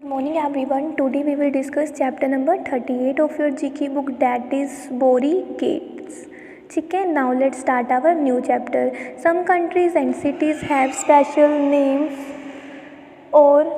Morning everyone. Today we will discuss chapter number 38 of your GK book, that is Boricates. ठीक है, now let's start our new chapter. Some countries and cities have special names or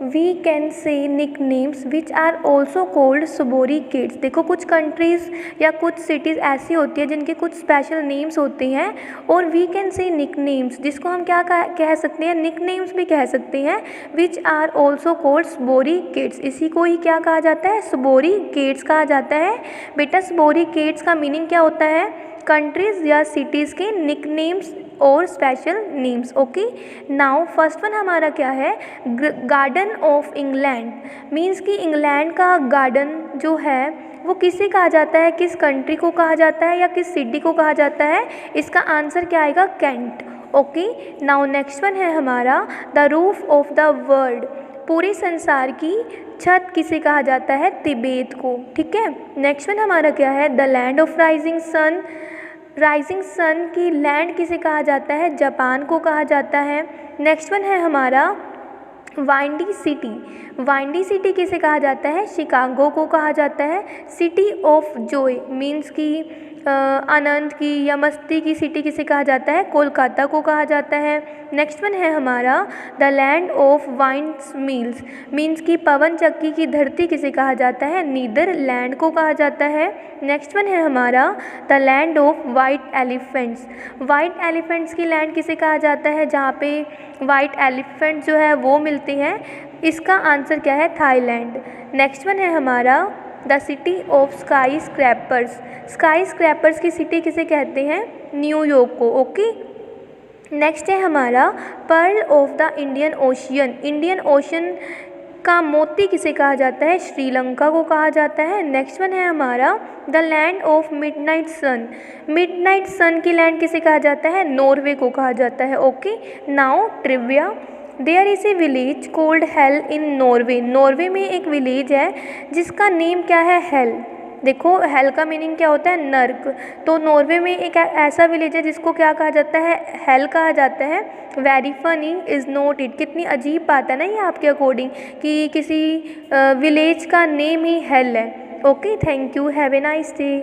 we can say nicknames which are also called suboricates. देखो कुछ countries या कुछ cities ऐसी होती है जिनके कुछ स्पेशल नेम्स होते हैं और वी कैन से निकनेम्स, जिसको हम क्या कह सकते हैं, निकनेम्स भी कह सकते हैं, विच आर ऑल्सो कॉल्ड सबोरिकेट्स. इसी को ही क्या कहा जाता है, सबोरिकेट्स कहा जाता है. बेटा सबोरिकेट्स का मीनिंग क्या होता है, कंट्रीज़ या सिटीज़ के निकनेम्स और special names. Okay, now first one हमारा क्या है, गार्डन ऑफ इंग्लैंड. मीन्स कि इंग्लैंड का गार्डन जो है वो किसे कहा जाता है, किस कंट्री को कहा जाता है या किस सिटी को कहा जाता है. इसका आंसर क्या आएगा, can't. Okay, now next one है हमारा the roof of the world. पूरे संसार की छत किसे कहा जाता है, तिब्बत को. ठीक है, नेक्स्ट वन हमारा क्या है, the land of rising sun. Rising sun की लैंड किसे कहा जाता है, जापान को कहा जाता है. नेक्स्ट वन है हमारा वाइंडी सिटी. वाइंडी सिटी किसे कहा जाता है, शिकागो को कहा जाता है. सिटी ऑफ जॉय मीन्स की आनंद की या मस्ती की सिटी किसे कहा जाता है, कोलकाता को कहा जाता है. नेक्स्ट वन है हमारा the land of winds mills. Means की पवन चक्की की धरती किसे कहा जाता है, नीदरलैंड को कहा जाता है. नेक्स्ट वन है हमारा the land of white elephants. White elephants की लैंड किसे कहा जाता है, जहाँ पे वाइट एलिफेंट जो है वो मिलते हैं. इसका आंसर क्या है, थाईलैंड. नेक्स्ट वन है हमारा the city of sky scrapers. Sky scrapers की सिटी किसे कहते हैं, न्यूयॉर्क को. ओके, नेक्स्ट है हमारा pearl of the Indian ocean. Indian ocean का मोती किसे कहा जाता है, श्रीलंका को कहा जाता है. नेक्स्ट वन है हमारा the land of midnight sun. Midnight sun की लैंड किसे कहा जाता है, नॉर्वे को कहा जाता है. Okay, now trivia. There is a village called Hell in Norway. Norway में एक विलेज है जिसका नेम क्या है, हेल. देखो हेल का मीनिंग क्या होता है, नर्क. तो नॉर्वे में एक ऐसा विलेज है जिसको क्या कहा जाता है, हेल कहा जाता है. Very funny is not it. कितनी अजीब बात है ना ये आपके अकॉर्डिंग कि किसी विलेज का नेम ही हेल है. Okay, thank you, have a nice day.